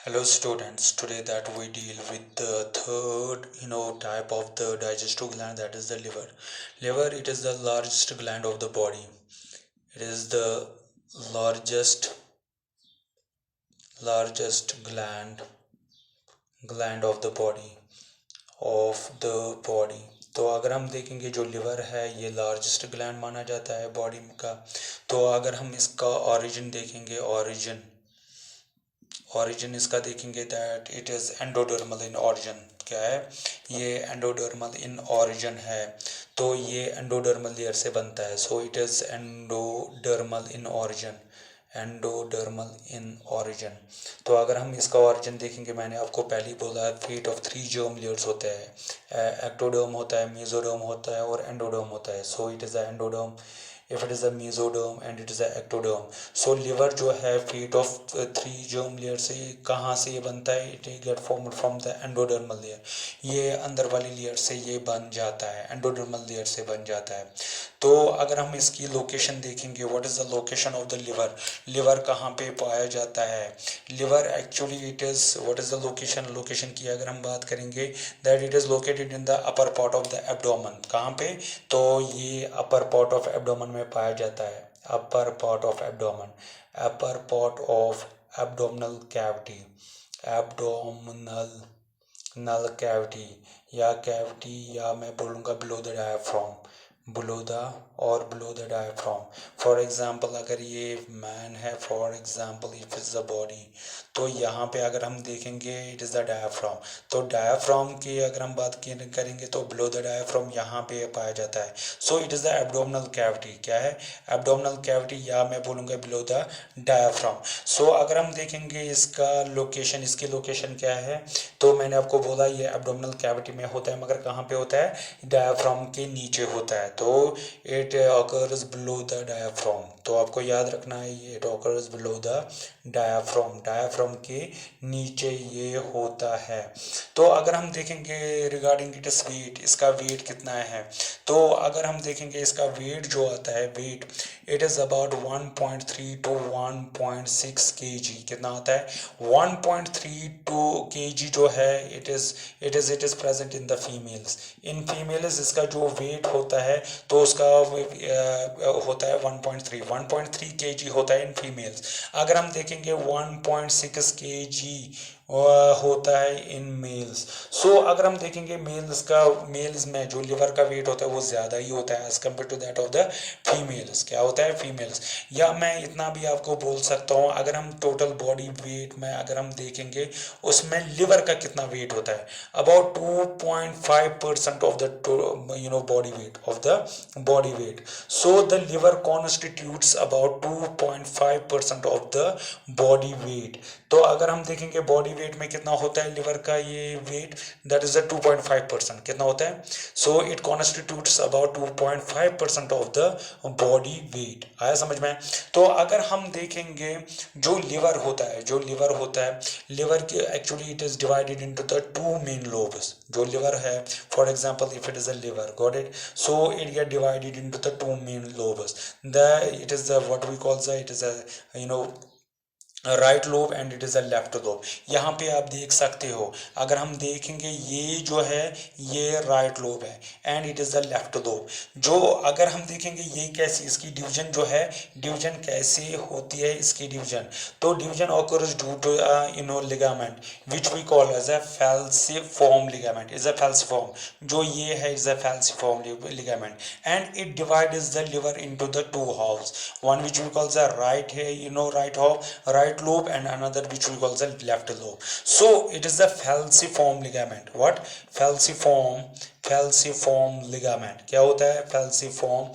Hello students, today that we deal with the third type of the digestive gland, that is the liver. Liver, it is the largest gland of the body. It is the largest gland of the body. तो अगर हम देखेंगे जो liver है ये largest gland माना जाता है बॉडी का। तो अगर हम इसका ओरिजिन देखेंगे, ओरिजिन इसका देखेंगे that it is endodermal in origin. क्या है ये? एंडोडर्मल इन ओरिजिन है। तो ये एंडोडर्मल लेयर से बनता है। So it is endodermal in origin, endodermal in origin. तो अगर हम इसका ओरिजिन देखेंगे, मैंने आपको पहले ही बोला है फीट ऑफ 3 जर्म लेयर्स होते हैं। एक्टोडर्म होता है, मेसोडर्म होता है और एंडोडर्म होता है। So it is a endoderm, if it is a mesoderm and it is a ectoderm. So liver जो है feet of 3 germ layer से कहाँ से ये बनता है? It get formed from the endodermal layer. ये अंदर वाली लेयर से ये बन जाता है, एंडोडर्मल लेयर से बन जाता है। तो अगर हम इसकी लोकेशन देखेंगे, what is the location of the liver? Liver कहाँ पे पाया जाता है? Liver actually it is, what is the location की अगर हम बात करेंगे that it is located in the upper part of the abdomen. कहाँ पे? तो ये अपर पार्ट ऑफ एब्डोमेन में पाया जाता है। Upper part of abdomen, upper part of abdominal cavity, abdominal नल कैविटी या कैविटी, या मैं बोलूँगा below the diaphragm, below the diaphragm. For example अगर ये मैन है, for example if is the body, तो यहाँ पे अगर हम देखेंगे इट इज़ द डायफ्राम। तो डायफ्राम की अगर हम बात करेंगे तो बिलो द डायफ्राम यहाँ पे पाया जाता है। So it is the abdominal cavity. क्या है? एब्डोमिनल कैविटी, या मैं बोलूँगा बिलो द डायफ्राम। सो अगर हम देखेंगे इसका लोकेशन, इसकी लोकेशन क्या है? तो मैंने आपको बोला ये एब्डोमिनल कैविटी में होता है, मगर कहाँ पे होता है? डायफ्राम के नीचे होता है। तो it occurs below the diaphragm. तो आपको याद रखना है ये it occurs below the diaphragm, diaphragm के नीचे ये होता है। तो अगर हम देखेंगे रिगार्डिंग इट्स वेट, इसका वेट कितना है? तो अगर हम देखेंगे इसका वेट जो आता है, weight it is about 1.3 to 1.6 kg। कितना आता है? 1.32 kg जो है it is present in the females. In females इसका जो वेट होता है तो उसका होता है 1.3 kg होता है इन फीमेल्स। अगर हम देखेंगे 1.6 kg होता है इन मेल्स। सो अगर हम देखेंगे मेल्स में जो लिवर का वेट होता है वो ज़्यादा ही होता है as compare to that of the females. क्या होता है? फीमेल्स। या मैं इतना भी आपको बोल सकता हूँ, अगर हम टोटल बॉडी वेट में अगर हम देखेंगे उसमें लिवर का कितना वेट होता है, about 2.5% of the body weight. So the liver constitutes about 2.5% of the body weight. तो अगर हम देखेंगे बॉडी वेट में कितना होता है लिवर का ये वेट, दैट इज द 2.5%। कितना होता है? So it constitutes about 2.5% of the body weight. आया समझ में? तो अगर हम देखेंगे जो लिवर होता है, लिवर की actually it is divided into the 2 main lobes. जो लिवर है, for example if it is a liver, got it? So it get divided into the 2 main lobes. It is the what we call the, it is a right lobe and it is a left lobe. यहाँ पे आप देख सकते हो, अगर हम देखेंगे ये जो है ये राइट लोब है and it is the left lobe. जो अगर हम देखेंगे ये कैसी, इसकी डिवीजन जो है, डिवीजन कैसे होती है इसकी डिवीजन? तो division occurs due to ligament which we call as a falciform ligament. Is a falciform, जो ये है is a falciform ligament and it divides the liver into the 2 halves, one which we call the right lobe and another which we call the left lobe. So it is the falciform ligament. What? falciform ligament. क्या होता है? falciform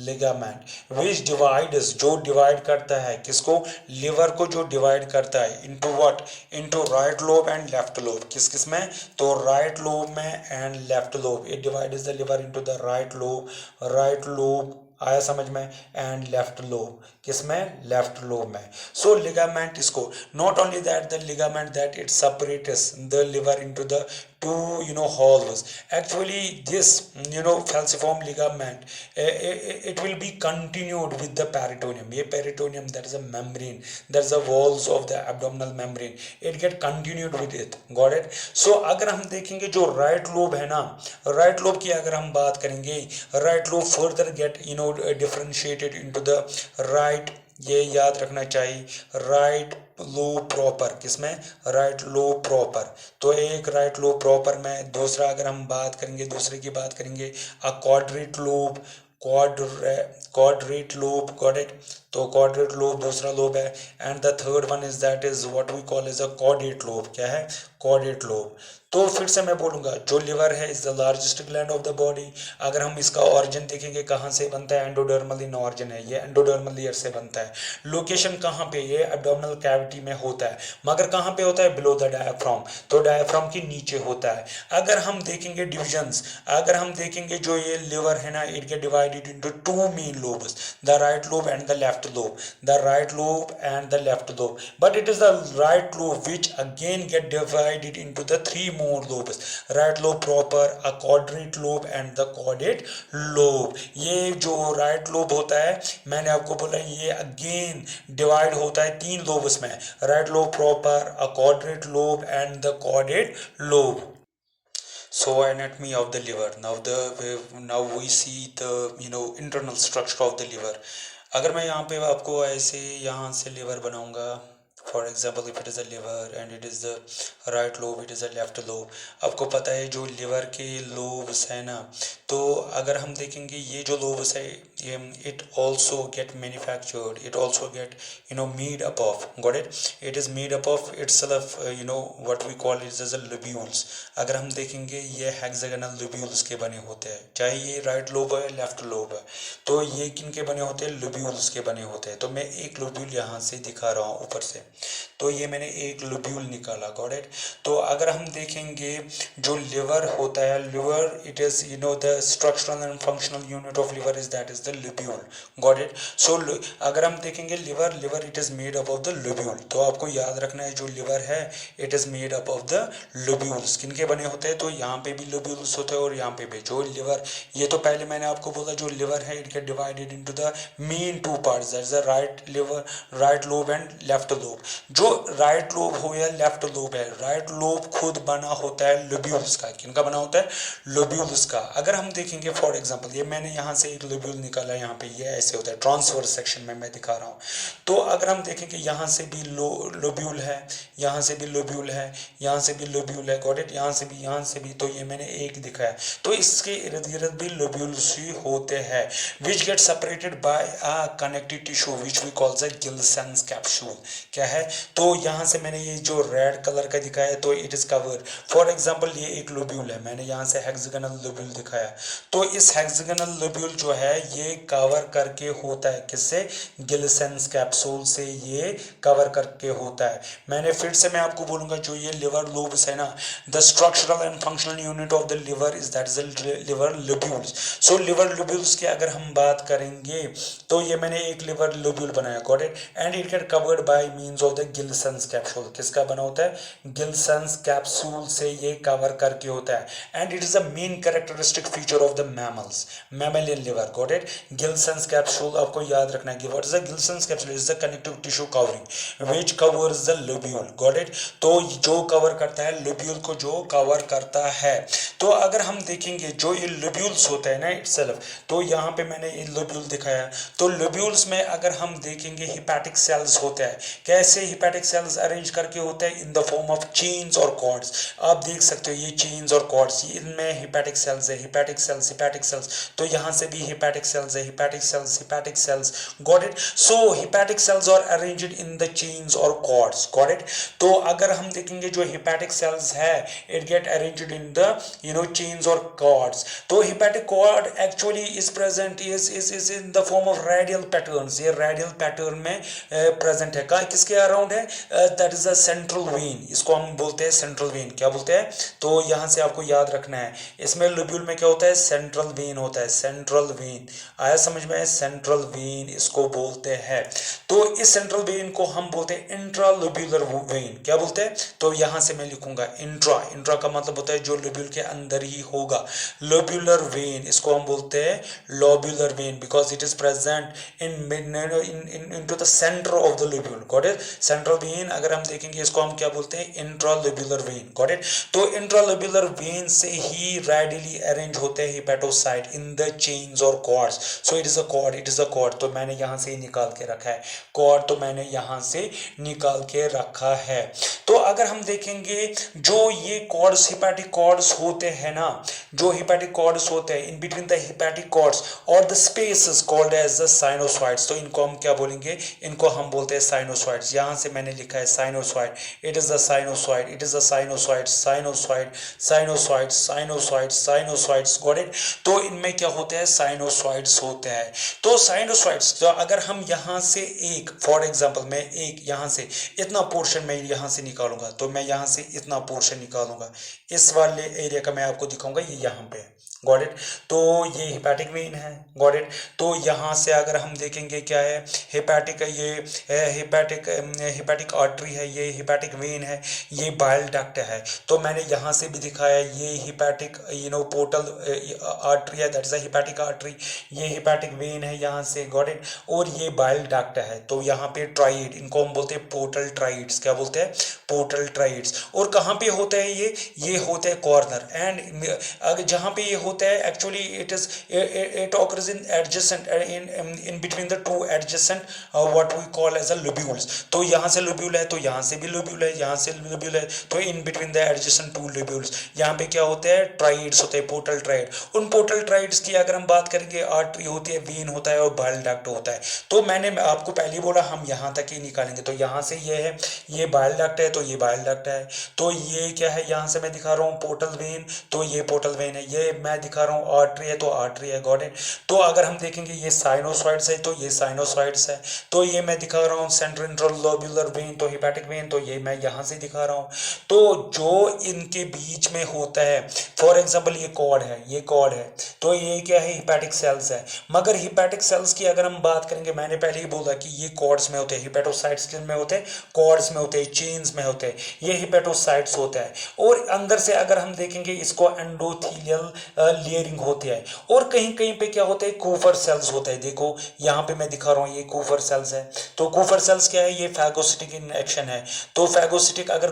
ligament which divides, जो divide करता है किसको? Liver को जो divide करता है into what? into right lobe and left lobe. किस में? तो right lobe में and left lobe. It divides the liver into the right lobe, आया समझ में, एंड लेफ्ट लोब। किसमें? लेफ्ट लोब में। सो लिगामेंट इसको, not only that the ligament that it separates the liver into the two holes. Actually this falciform ligament, it will be continued with the peritoneum. ये peritoneum, there is a membrane, there is a walls of the abdominal membrane, it get continued with it. Got it? So अगर हम देखेंगे जो right lobe है ना, right lobe की अगर हम बात करेंगे, right lobe further get differentiated into the right, ये याद रखना चाहिए, राइट लोब प्रॉपर, किसमें? Right lobe proper. तो एक राइट लोब प्रॉपर में, दूसरा अगर हम बात करेंगे, दूसरे की बात करेंगे a quadrate lobe, quadrate lobe, got it? तो क्वाड्रेट लोब दूसरा लोब है, and the third one is that is what we call as a caudate lobe. क्या है? Caudate lobe. तो फिर से मैं बोलूंगा, जो लिवर है is the largest gland of the body. अगर हम इसका ऑरिजिन देखेंगे कहाँ से बनता है, एंडोडर्मल इन ऑरिजिन है, ये एंडोडर्मल लेयर से बनता है। लोकेशन कहाँ पे? ये एब्डोमिनल कैविटी में होता है, मगर कहाँ पे होता है? बिलो द डायाफ्राम, तो डायाफ्राम के नीचे होता है। अगर हम देखेंगे डिविजन्स, अगर हम देखेंगे जो ये लिवर है ना, it get divided into two main lobes, the right lobe and the left lobe, the right lobe and the left lobe, but it is the right lobe which again get divided into the three more lobes, right lobe proper, a quadrate lobe and the caudate lobe। ये जो right lobe होता है, मैंने आपको बोला ये again divide होता है तीन lobes में, right lobe proper, a quadrate lobe and the caudate lobe। So anatomy of the liver, now we see the internal structure of the liver। अगर मैं यहाँ पे आपको ऐसे यहाँ से लिवर बनाऊंगा, for example if it is a liver and it is the right lobe, it is a left lobe. आपको पता है जो लिवर के लोब्स है ना, तो अगर हम देखेंगे ये जो लोब्स है, it also get manufactured, it also get made up of, got it? It is made up of itself what we call it as a lobules. अगर हम देखेंगे ये हेक्सागोनल लोब्यूल्स के बने होते हैं, चाहे ये राइट लोब है लेफ्ट लोब है, तो ये किन के बने होते हैं? लोब्यूल्स के बने होते हैं। तो मैं एक लोब्यूल यहाँ से दिखा रहा हूँ ऊपर से, तो ये मैंने एक लोब्यूल निकाला, गॉट इट? तो अगर हम देखेंगे जो लिवर होता है, liver it is the structural and functional unit of liver is that is the lobule, got it? So अगर हम देखेंगे liver it is made up of the lobule. तो आपको याद रखना है जो लिवर है it is made up of the lobules. किन के बने होते हैं? तो यहाँ पे भी लोब्यूल्स होते हैं और यहाँ पे भी। जो लिवर, ये तो पहले मैंने आपको बोला जो लिवर है it get divided into the main two parts, that is the right liver, right lobe and left lobe. जो राइट लोब हो या लेफ्ट लोब है, राइट लोब खुद बना होता है लोब्यूल्स का। किनका बना होता है? लोब्यूल्स का। अगर हम देखेंगे फॉर एग्जांपल, ये मैंने यहाँ से एक लोब्यूल निकाला, यहाँ पे ये ऐसे होता है, ट्रांसवर्स सेक्शन में मैं दिखा रहा हूँ। तो अगर हम देखेंगे यहाँ से भी लोब्यूल है, यहाँ से भी लोब्यूल है, यहाँ से भी लोब्यूल है, गॉट इट? यहाँ से भी, तो ये मैंने एक दिखाया। तो इसके इर्द गिर्द भी लोब्यूल्स ही होते हैं, which get separated by a connective tissue which we calls a Glisson's capsule. क्या है? तो यहाँ से मैंने ये जो रेड कलर का दिखाया है, तो it is cover. For example ये एक लोब्यूल है, मैंने यहाँ से हेक्सागोनल लोब्यूल दिखाया, तो इस हेक्सागोनल लोब्यूल जो है ये कवर करके होता है, किससे? गिल्सेंस कैप्सूल से ये कवर करके होता है। मैंने फिर से मैं आपको बोलूंगा, जो ये लिवर लोब्स है ना, the structural and functional unit of the liver is that is liver lobules. So liver lobules की अगर हम बात करेंगे, तो ये मैंने एक लिवर लोब्यूल बनाया, got it? And it get covered by means of the Glisson's capsule. किसका बना होता है? गिल्सेंस कैप्सूल से ये कवर करके होता है। And it is a main characteristic feature of the mammals, mammalian liver, got it? Glisson's capsule आपको याद रखना है कि what is the Glisson's capsule? Is the connective tissue covering which covers the lobule, got it? तो जो cover करता है lobule को, जो कवर करता है। तो अगर हम देखेंगे जो ये लोब्यूल्स होते हैं ना इटसेल्फ, तो यहाँ पे मैंने ये लोब्यूल दिखाया। तो लोब्यूल्स में अगर हम देखेंगे हिपैटिक सेल्स होते हैं। कैसे हिपैटिक सेल्स अरेंज करके होते हैं? In the form of chains और कॉर्ड्स। आप देख सकते हो ये चेन्स और कॉर्ड्स, इनमें हिपैटिक सेल्स है, हिपैटिक सेल्स, हिपैटिक सेल्स। तो यहाँ से भी हिपैटिक सेल्स है, hepatic cells, hepatic cells, got it? So hepatic cells are arranged in the chains और कॉर्ड्स, गॉट इट? तो अगर हम देखेंगे जो हिपैटिक सेल्स है it get arranged in the chains और कॉर्ड्स। तो hepatic cord actually is present is in the form of radial patterns. ये रेडियल पैटर्न में प्रेजेंट है। किसके के अराउंड है, that is a central vein, इसको हम बोलते हैं सेंट्रल वेन। क्या बोलते हैं? तो यहाँ से आपको याद रखना है, इसमें लोब्यूल में क्या होता है? सेंट्रल वेन होता है, सेंट्रल वेन। आया समझ में? सेंट्रल वेन इसको बोलते हैं। तो इस सेंट्रल वेन को हम बोलते हैं इंट्रालोब्यूलर वेन। क्या बोलते हैं? तो यहाँ से मैं लिखूंगा इंट्रा, इंट्रा का मतलब होता है जो लोब्यूल के अंदर ही होगा। लोब्यूलर वेन इसको हम बोलते हैं lobular when, because it is present into the center of the lobule. Got it? Central vein अगर हम देखेंगे इसको हम क्या बोलते हैं? इंट्रालोब्यूलर वेन। Got it? तो इंट्रालोब्यूलर वेन से ही रेडिली अरेंज होते हैं हेपेटोसाइट इन द चेन्स और cords. So it is a cord, it is a cord. तो मैंने यहाँ से निकाल के रखा है कॉर्ड, तो मैंने यहाँ से निकाल के रखा है। तो अगर हम देखेंगे जो ये कॉर्ड्स, हेपेटिक कॉर्ड्स होते हैं ना, जो हेपेटिक कॉर्ड्स होते हैं, in between the hepatic cords और the spaces called as the sinusoids. तो इनको हम क्या बोलेंगे? इनको हम बोलते हैं साइनोसॉइड्स। यहाँ से मैंने लिखा है sinusoid, it is the sinusoid, it is the sinusoid, sinusoid, sinusoid, sinusoid, sinusoids. Got it? तो इनमें क्या होते हैं? साइनोसॉइड्स होते हैं। तो साइनोसॉइड्स, तो अगर हम यहाँ से एक, फॉर एग्जाम्पल मैं एक यहाँ से इतना पोर्शन मैं यहाँ से निकालूंगा, तो मैं यहाँ से इतना पोर्शन निकालूंगा, इस वाले एरिया का मैं आपको दिखाऊंगा, ये यहाँ पे है। Got it? तो ये हेपेटिक वेन है। Got it? तो यहाँ से अगर हम देखेंगे क्या है? हेपेटिक, ये हेपेटिक आर्टरी है, ये हेपेटिक वेन है, ये बाइल डक्ट है। तो मैंने यहाँ से भी दिखाया, ये हेपेटिक पोर्टल आर्टरी है, that is a hepatic artery, ये हेपेटिक वेन है यहाँ से। Got it? और ये बाइल डक्ट है। तो यहाँ पे ट्राइड, इनको हम बोलते हैं पोर्टल ट्राइड्स। क्या बोलते हैं? Portal triads. और कहाँ पे होते हैं ये होते हैं कॉर्नर, एंड जहाँ पे ये होता है actually it occurs in adjacent in between the two adjacent what we call as a lobules. तो यहाँ से लोब्यूल है, तो यहाँ से भी लोब्यूल है, यहाँ से लोब्यूल है, तो in between the adjacent two lobules यहाँ पे क्या होते हैं? ट्राइड्स होते हैं, पोर्टल ट्राइड। उन पोर्टल ट्राइड्स की अगर हम बात करेंगे, आर्टरी होती है, वेन होता है और बाइल डक्ट होता है। तो मैंने आपको पहले बोला हम यहाँ तक ही निकालेंगे। तो यहाँ से ये है, ये बाइल डक्ट है, तो ये बाइल डक्ट है। तो ये क्या है? यहाँ से मैं दिखा रहा हूँ पोर्टल वेन, तो ये पोर्टल वेन है। ये मैं दिखा रहा हूँ आर्टरी है, तो आर्टरी है। Got it? तो अगर हम देखेंगे ये साइनोसॉइड्स है, तो ये साइनोसॉइड्स है। तो ये मैं दिखा रहा हूँ सेंट्रल इंट्रालोब्यूलर वेन, तो हेपेटिक वेन, तो ये मैं यहाँ से दिखा रहा हूँ। तो जो इनके बीच में होता है, फॉर एग्जाम्पल ये कॉर्ड है, ये कॉर्ड है, तो ये क्या है? हेपेटिक सेल्स है। मगर हेपेटिक सेल्स की अगर हम बात करेंगे, मैंने पहले ही बोला कि ये कॉर्ड्स में होते हैं, हेपेटोसाइट्स किन में होते हैं? कॉर्ड्स में होते हैं, चेन्स में होते हैं, ये हेपेटोसाइट्स होता है। और अंदर से अगर हम देखेंगे इसको एंडोथीलियल लेयरिंग होती है। और कहीं कहीं पे क्या होता है? कूफर सेल्स होता है। देखो यहाँ पे मैं दिखा रहा हूँ, ये कूफर सेल्स है। तो कूफर सेल्स क्या है? ये फैगोसिटिक इन एक्शन है। तो फैगोसिटिक अगर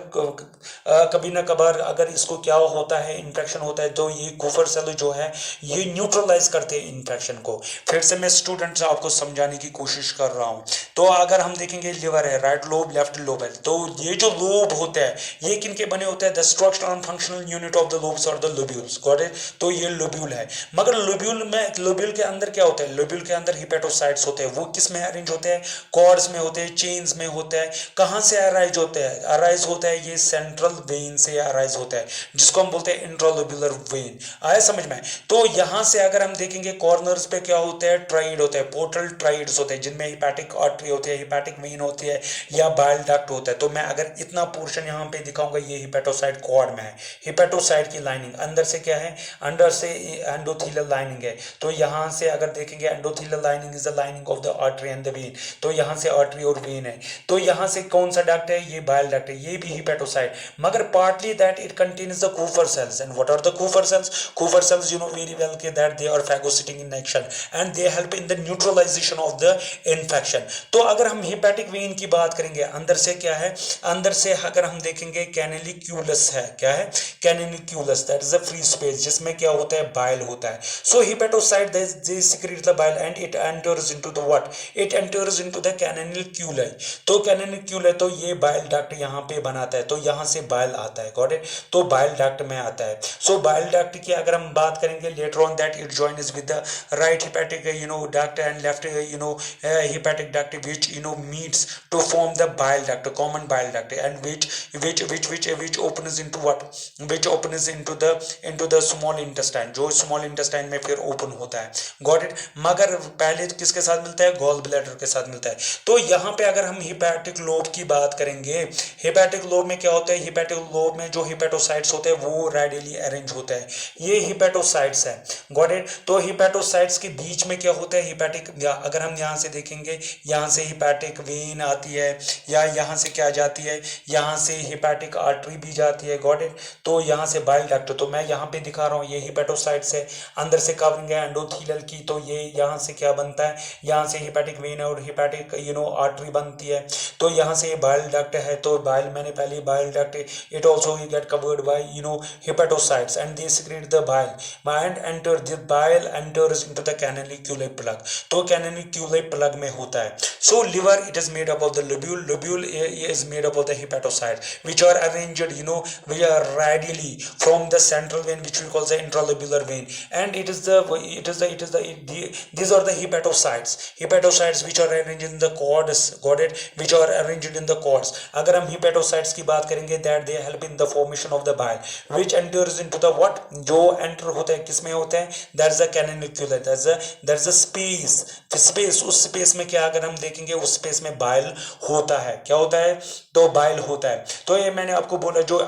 कभी ना कभार अगर इसको क्या होता है, इन्फेक्शन होता है, तो ये कूफर सेल जो है ये न्यूट्रलाइज करते हैं इन्फेक्शन को। फिर से मैं स्टूडेंट्स आपको समझाने की कोशिश कर रहा हूँ। तो अगर हम देखेंगे लिवर है, राइट लोब, लेफ्ट लोब है, तो ये जो लोब होता है ये किन के बने होते हैं? The structural and functional unit of the lobes और द लोब्यूल्स। Got it? तो ये लोब्यूल है। मगर लोब्यूल के अंदर क्या होता है? लोब्यूल के अंदर हेपेटोसाइट्स होते हैं। वो किस में अरेंज होते हैं? कॉर्ड्स में होते हैं, चेन्स में होते हैं। कहाँ से अराइज होते हैं? अराइज होता है ये सेंट्रल वेन से अराइज होता है, जिसको हम बोलते हैं इंट्रालोब्यूलर वेन। आया समझ में? तो यहाँ से अगर हम देखेंगे कॉर्नर्स पे क्या होते हैं? ट्राइड होते हैं, पोर्टल ट्राइड्स होते हैं, जिनमें हेपेटिक आर्टरी होती है, हेपेटिक वेन होती है, या बाइल डक्ट होता है। तो मैं अगर इतना पोर्शन यहाँ पे दिखाऊंगा, ये हेपेटोसाइट कॉर्ड में है। हेपेटोसाइट की लाइनिंग अंदर से क्या है? अंदर से एंडोथीलियल लाइनिंग है। तो यहाँ से अगर देखेंगे endothelial lining is the lining of the artery and the when. तो यहाँ से आर्टरी और वेन है। तो यहाँ से कौन सा डक्ट है? ये बाइल डक्ट है, ये भी हेपेटोसाइट। मगर partly that it contains the Kupffer cells. And what are the Kupffer cells? Kupffer cells you know very well के that they are phagocytic in action and they help in the neutralization of the infection. तो अगर हम hepatic when की बात करेंगे, अंदर से क्या है? अंदर से अगर हम देखेंगे कैनेलिक्यूलस है। क्या है? Canaliculus, that is a free space जिसमें क्या होता है? बाइल होता है। So hepatocyte they secrete the bile and it enters into the what? It enters into the canaliculi. तो कैनेलिक्यूलाई, तो ये बाइल डक्ट यहाँ पे बनाता है, तो यहाँ से बाइल आता है। Got it? तो बाइल डक्ट में आता है। सो बाइल डक्ट की अगर हम बात करेंगे later on that it joins with the right hepatic duct and left hepatic duct which meets to form the bile duct, common bile duct, and which opens into what? Which opens into the small intestine. Intestine, जो small intestine में फिर open होता है, got it. मगर पहले किसके साथ मिलता है, गॉल ब्लैडर के साथ मिलता है। तो यहाँ पे अगर हम हिपैटिक लोब की बात करेंगे, हिपैटिक लोब में क्या होता है, हिपैटिक लोब में जो हिपैटोसाइट्स होते हैं वो रेडियली अरेंज होता है, ये हिपैटोसाइट्स है, गॉट इट। तो हिपैटोसाइट्स के बीच में क्या होता है, हिपैटिक, अगर हम यहाँ से देखेंगे, यहाँ से हिपैटिक वेन आती है, या यहाँ से क्या जाती है, यहाँ से हिपैटिक आर्टरी भी जाती है, गॉट इट। तो यहाँ से बाइल डक्ट, तो मैं यहाँ पे दिखा रहा हूँ ये हिपैटोसाइट्स है, अंदर से कवरिंग है एंडोथेलियल की, तो ये यहाँ से क्या बनता है, यहाँ से हिपैटिक वेन और हिपैटिक आर्टरी बनती है। तो यहाँ से बाइल डक्ट है, तो बाइल, मैंने पहले bile duct, it also get covered bye hepatocytes and they secrete the bile and enter the bile enters into the canaliculate plug, तो canaliculate plug में होता है। So liver, it is made up of the lobule is made up of the hepatocytes which are arranged which are radially from the central vein which we call the intralobular vein, and these are the hepatocytes which are arranged in the cords, got it, which are arranged in the cords। अगर हम hepatocytes की बात करेंगे that they help in the formation of the bile which enters into the what, जो enter होता है किसमें होता है, that's the canalicular, that's the space, उस स्पेस में क्या, अगर हम देखेंगे उस स्पेस में बाइल होता है, क्या होता है, तो बाइल होता है। तो ये मैंने आपको बोला, जो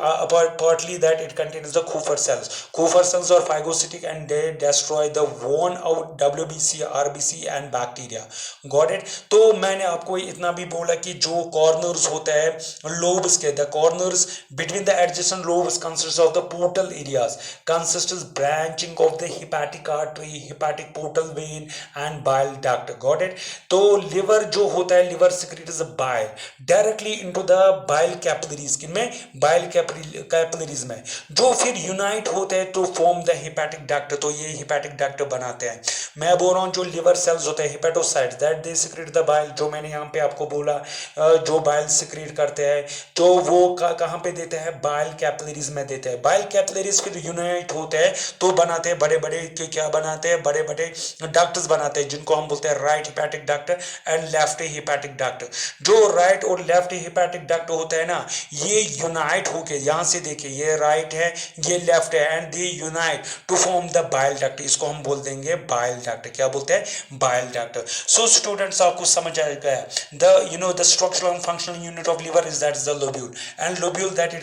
partly that it contains the Kupffer cells और phagocytic and they destroy the worn out WBC RBC and bacteria, got it. तो मैंने आपको इतना भी बोला कि जो कॉर्नर्स होता है लोब्स के, the corners between the adjacent lobes consist of the portal areas, consists branching of the hepatic artery, hepatic portal vein and bile duct, got it। तो liver जो होता है, liver secretes bile directly into the bile capillaries, किनमें, bile capillaries में, जो फिर unite होते हैं to form the hepatic duct, तो ये hepatic duct बनाते हैं। मैं बोल रहा हूँ जो liver cells होते हैं hepatocytes that they secrete the bile, जो मैंने यहाँ पे आपको बोला, जो bile secrete करते हैं, तो वो कहाँ पे देते हैं, bile capillaries में देते हैं। bile capillaries फिर यूनाइट होते हैं तो बनाते हैं बड़े बड़े, क्या बनाते हैं, बड़े बड़े डक्ट्स बनाते हैं, जिनको हम बोलते हैं right hepatic duct and left hepatic duct. जो राइट और लेफ्ट हिपैटिक डक्ट होता है ना, ये यूनाइट होके, यहां से देखिए ये राइट है, ये लेफ्ट है, and they unite to form the bile duct, इसको हम बोल देंगे बाइल डक्ट। क्या बोलते हैं, बाइल डक्ट। सो स्टूडेंट्स, आपको समझ आ गया, the structural and functional unit of liver is that is the lobule, and lobule that it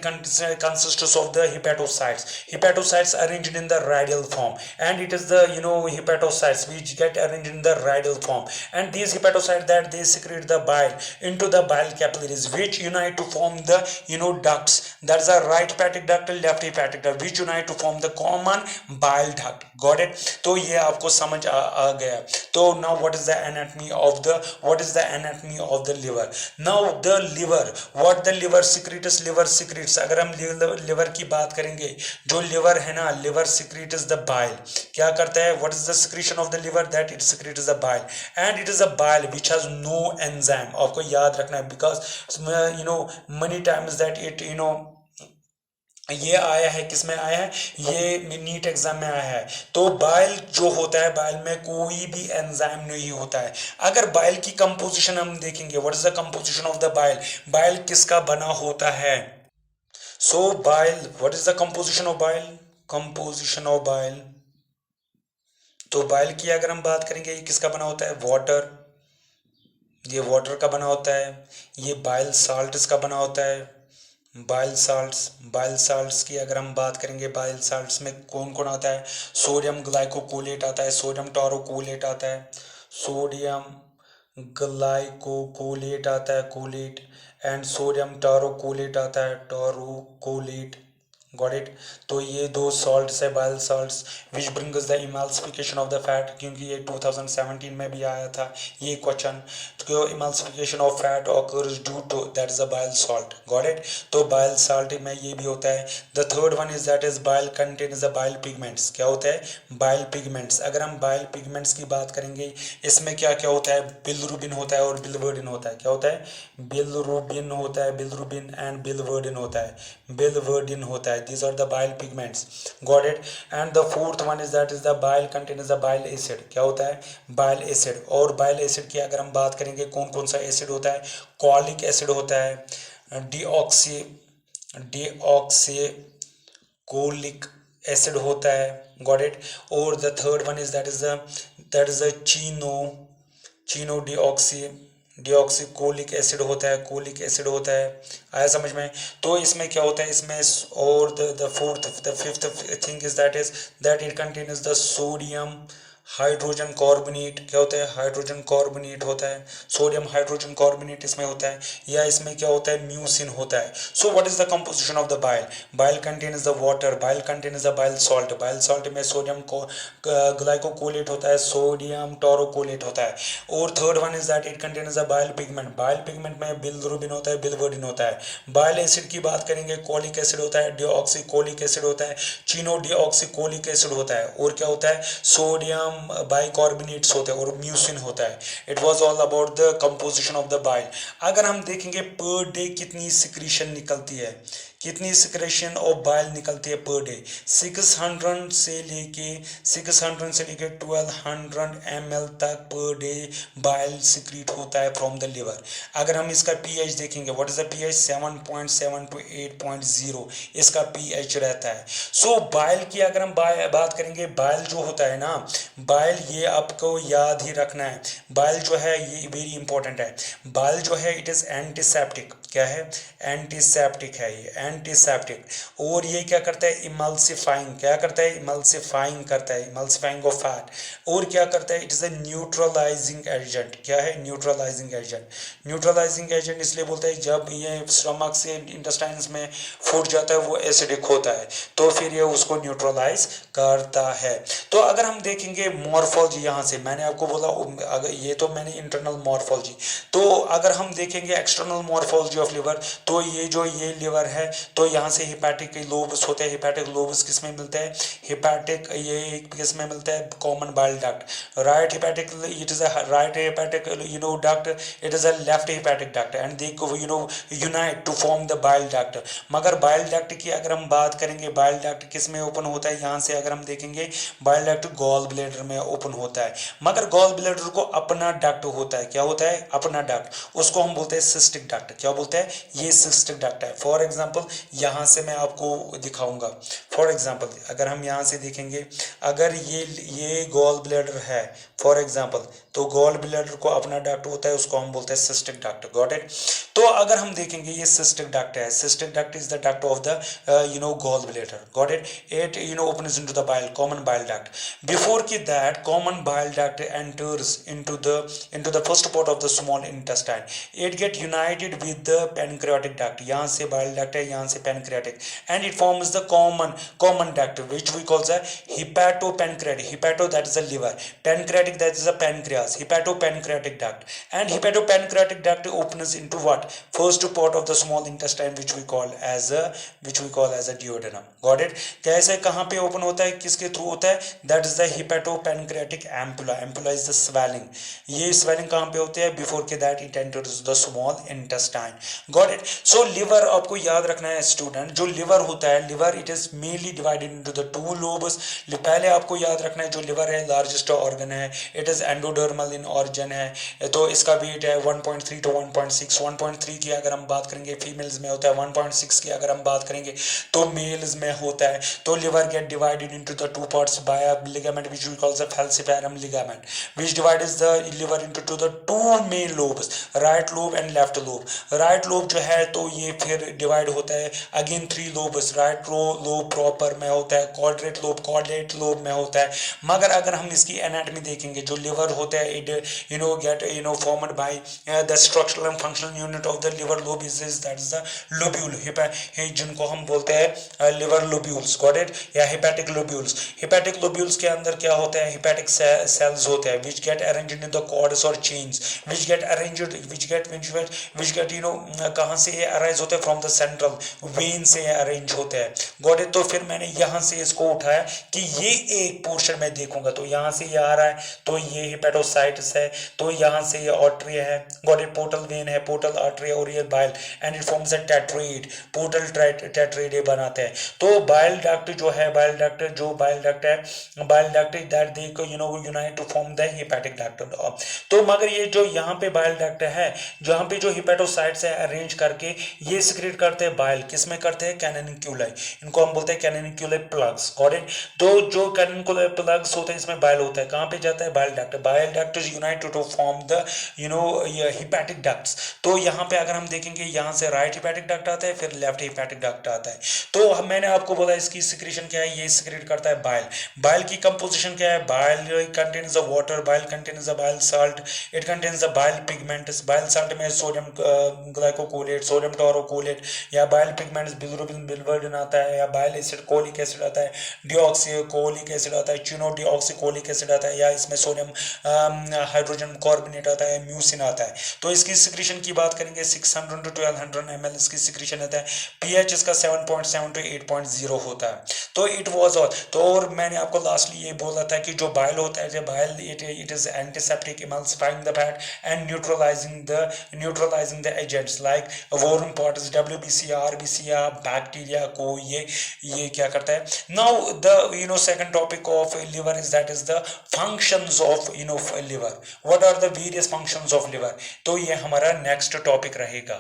consists of the hepatocytes arranged in the radial form, and it is the hepatocytes which get arranged in the radial form, and these hepatocytes that they secrete the bile into the bile capillaries which unite to form the ducts, that's the right hepatic duct and left hepatic duct which unite to form the common bile duct, got it। तो ये आपको समझ आ गया। तो now what is the anatomy of the liver? Now the liver, what the liver secretes, अगर हम liver की बात करेंगे, जो लिवर है ना, लिवर secretes the bile, क्या करता है, what is the secretion of the liver, that it secretes the bile, and it is a bile which has no enzyme, आपको याद रखना है, because many times that it ये आया है, किसमें आया है, ये नीट एग्जाम में आया है। तो बाइल जो होता है, बाइल में कोई भी एंजाइम नहीं होता है। अगर बाइल की कंपोजिशन हम देखेंगे, what is the composition of the bile, bile किसका बना होता है, so bile, what is the composition of bile, तो बाइल की अगर हम बात करेंगे, ये किसका बना होता है, वाटर, ये वाटर का बना होता है, ये बाइल साल्ट का बना होता है, बाइल साल्ट्स की अगर हम बात करेंगे, बाइल साल्ट्स में कौन कौन आता है, सोडियम ग्लाइकोकोलेट आता है, सोडियम टॉरोकोलेट आता है, सोडियम ग्लाइकोकोलेट आता है, कोलेट, एंड सोडियम टॉरोकोलेट आता है, टॉरोकोलेट, गॉट इट। तो ये दो सॉल्ट्स है, bile salts which brings the emulsification of the fat, क्योंकि ये 2017 में भी आया था ये क्वेश्चन, तो emulsification of fat occurs due to that is the bile salt, got it. तो बाइल साल्ट में ये भी होता है। The third one is that is bile contains the bile pigments, क्या होता है, बाइल पिगमेंट्स। अगर हम बाइल पिगमेंट्स की बात करेंगे, इसमें क्या क्या होता है, बिलिरुबिन होता है और बिलिवर्डिन होता है, क्या होता है, बिलिरुबिन होता है, बिलिरुबिन एंड बिलिवर्डिन होता है, बिलिवर्डिन होता है, these are the bile pigments, got it। and the fourth one is that is the bile contains the bile acid, क्या होता है, bile acid। और bile acid की अगर हम बात करेंगे, कौन कौन सा एसिड होता है, कॉलिक एसिड होता है, डीऑक्सी कोलिक एसिड होता है, गॉट इट। और the third one is that is the Chino deoxy colic acid होता है, कोलिक एसिड होता है। आया समझ में? तो इसमें क्या होता है इसमें, और the fifth thing is that it contains the sodium hydrogen carbonate. क्या होता है? हाइड्रोजन कार्बोनेट होता है, सोडियम हाइड्रोजन कार्बोनेट इसमें होता है। या इसमें क्या होता है? म्यूसिन होता है। So what is the composition of the bile? Bile contains the water, bile contains the bile salt, bile salt में सोडियम को ग्लाइकोकोलेट होता है, सोडियम टोरोकोलेट होता है। और third one is that it contains the bile pigment, bile pigment में bilirubin होता है, बिलिवर्डिन होता है। बाइल एसिड की बात करेंगे, कोलिक एसिड होता है, डिऑक्सीकोलिक एसिड होता है, चीनो डिऑक्सीकोलिक एसिड होता है। और क्या होता है? सोडियम बाइकार्बोनेट्स होते हैं और म्यूसिन होता है। It was all about the composition of the bile. अगर हम देखेंगे पर डे कितनी सिक्रीशन निकलती है, कितनी सिक्रेशन ऑफ बाइल निकलती है पर डे, 600 से लेके 1200 ml तक पर डे बाइल सिक्रीट होता है फ्रॉम द लिवर। अगर हम इसका पीएच देखेंगे, what is the pH? 7.7 to 8.0 इसका पीएच रहता है। सो बाइल की अगर हम बात करेंगे, बाइल जो होता है ना, बाइल ये आपको याद ही रखना है, बाइल जो है ये वेरी इंपॉर्टेंट है। बाइल जो है इट इज एंटीसेप्टिक। क्या है? एंटीसेप्टिक है ये, एंटीसेप्टिक। और ये क्या करता है? इमल्सिफाइंग। क्या करता है? इमल्सिफाइंग करता है, इमल्सिफाइंग ऑफ फैट। और क्या करता है? It is a neutralising agent. क्या है? Neutralising agent. न्यूट्रलाइजिंग एजेंट इसलिए बोलते हैं जब ये स्टमक से इंटेस्टाइन्स में फूड जाता है वो एसिडिक होता है, तो फिर ये उसको न्यूट्रलाइज करता है। तो अगर हम देखेंगे मॉर्फोलॉजी, यहाँ से मैंने आपको बोला अगर ये तो मैंने इंटरनल मॉर्फोलॉजी, तो अगर हम देखेंगे एक्सटर्नल मॉर्फोलॉजी ऑफ लिवर, तो ये लिवर है, तो यहाँ से हिपैटिक लोबस होते हैं। हिपैटिक लोबस किस में मिलता है? हिपैटिक ये किस में मिलता है? Common bile duct. Right hepatic, it is a right hepatic duct, it is a left hepatic duct and they unite to form the bile duct. मगर बाइल डक्ट की अगर हम बात करेंगे, बाइल डक्ट किस में ओपन होता है? यहाँ से अगर हम देखेंगे बाइल डक्ट गॉल ब्लैडर में ओपन होता है। मगर गॉल ब्लैडर को अपना डक्ट होता है। क्या होता है? अपना डक्ट। उसको हम बोलते हैं सिस्टिक डक्ट। क्या बोलते हैं? ये सिस्टिक डक्ट है। फॉर एग्जांपल यहाँ से मैं आपको दिखाऊंगा। फॉर एग्जांपल अगर हम यहाँ से देखेंगे, अगर ये गॉल ब्लैडर है फॉर एग्जांपल, तो गॉल ब्लैडर को अपना डक्ट होता है, उसको हम बोलते हैं सिस्टिक डक्ट। Got it? तो अगर हम देखेंगे ये सिस्टिक डक्ट है, cystic duct is the duct of the gall bladder. Got it? It opens into the bile, common bile duct. Before that common bile duct enters into the first part of the small intestine. It get united with the pancreatic duct. यहाँ से bile duct है, यहाँ से pancreatic, and it forms the common duct which we call the hepatopancreatic. Hepato, that is the liver, pancreatic, that is the pancreas. Hepatopancreatic duct, and hepatopancreatic duct opens into what? First part of the small intestine which we call as a duodenum. Got it? कैसे, कहाँ पे open होता है, किसके through होता है? That is the hepatopancreatic ampulla. Ampulla is the swelling. ये swelling कहाँ पे होती है? बिफोर के that it enters the small intestine. Got it? So liver आपको याद रखना है स्टूडेंट, जो लिवर होता है, liver it is mainly divided into the two lobes. पहले आपको याद रखना है जो लिवर है लार्जेस्ट ऑर्गन है, it is endodermal in origin है, तो इसका वेट है 1.3 to 1.6। 1.3 की अगर हम बात करेंगे फीमेल्स में होता है, 1.6 की अगर हम बात करेंगे तो मेल्स में होता है। तो liver get divided into the two parts by a ligament which we call the falciparum ligament, which divides the liver into the two main lobes, right lobe and left lobe. right lobe जो है तो ये फिर divide होता है again 3 lobes. right lobe proper में होता है, quadrate lobe में होता है। मगर अगर हम इसकी एनाटॉमी देखेंगे, जो लिवर होता है it get formed by the structural and functional unit of the liver lobe is that is the lobule, जिनको हम बोलते हैं liver lobules। got it? या hepatic lobules। hepatic lobules के अंदर क्या होता है? hepatic cells होते हैं which get arranged in the cords or chains, which get कहाँ से ये अराइज होते हैं? फ्रॉम द सेंट्रल वेन से अरेंज होते हैं। Got it? तो फिर मैंने यहाँ से इसको उठाया कि ये एक पोर्शन में देखूंगा, तो यहाँ से ये आ रहा है, तो ये हेपेटोसाइट्स है, तो यहाँ से ये आर्टरी है। Got it? पोर्टल वेन है, पोर्टल आर्टरी और ये bile, and it forms a tetrad, portal tetrad ये बनाते हैं। तो बाइल डक्ट जो है, bile duct that they unite to form the hepatic duct. तो मगर ये जो यहाँ पे बाइल डक्ट है, जहाँ पे जो हिपेटोसाइट्स है अरेंज करके ये सिक्रेट करते हैं बाइल, किसमें करते हैं, कैननिक्यूलाई, इनको हम बोलते हैं कैननिक्यूलाई प्लग्स। Got it. तो जो कैननिक्यूलाई प्लग्स होते हैं इसमें बाइल होता है, कहाँ पे जाता है, bile duct. Bile duct is united to form the hepatic ducts. तो यहाँ पे अगर हम देखेंगे यहाँ से राइट हिपैटिक डक्ट आता है, फिर लेफ्ट हिपैटिक डक्ट आता है। तो मैंने आपको बोला इसकी सिक्रेशन क्या है, ये सिक्रेट करता है बाइल। बाइल की कंपोजिशन क्या है, bile contains the water, bile contains the bile salt, it contains the bile pigments. Bile salt में सोडियम ग्लाइकोकोलेट, सोडियम टॉरोकोलेट, या बाइल पिगमेंट्स बिलिरुबिन, बिलिवर्डिन आता है, या बाइल एसिड कोलिक एसिड आता है, डिऑक्सीकोलिक एसिड आता है, चिनोडिऑक्सीकोलिक एसिड आता है, या इसमें सोडियम हाइड्रोजन कार्बोनेट आता है, म्यूसिन आता है। तो इसकी सिक्रेशन की बात करेंगे 600 to 1200 ml इसकी सिक्रेशन आता है। पीएच इसका 7.7 to 8.0 होता है। तो इट वाज ऑल। तो और मैंने आपको लास्टली ये बोला था कि जो बाइल होता है, जो bile it is antiseptic, emulsifying the fat and neutralizing the agents like worm pots, WBC, RBC या बैक्टीरिया को ये क्या करता है। Now the second topic of liver is that is the functions of liver. What are the various functions of liver. तो ये हमारा next topic रहेगा।